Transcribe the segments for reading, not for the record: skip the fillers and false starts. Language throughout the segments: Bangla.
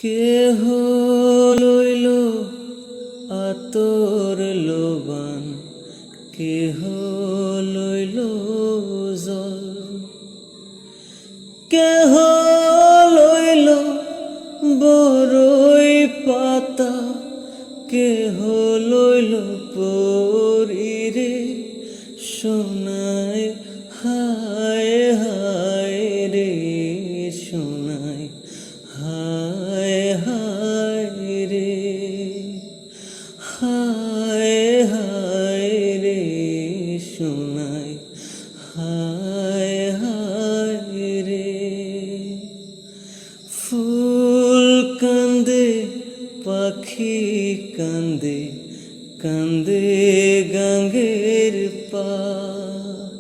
কেহ লইল আতর লোবান, কেহ লইল জল, কেহ লইল বরই পাতা, কেহ লইল পরিরে সোনায় হায় হায় রে সোনায় হায় হায় রে হায় হায় রে সোনায় হায় হায় রে। ফুল কান্দে পাখি কান্দে কান্দে গাঙ্গের পার,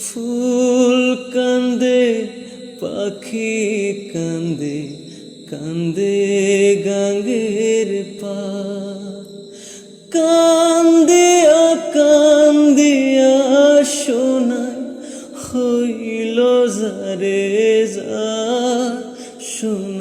ফুল কান্দে পাখি কান্দে কান্দে গাঙ্গের পার, কান্দিয়া কান্দিয়া সোনায় হইল যারে যা সোনায়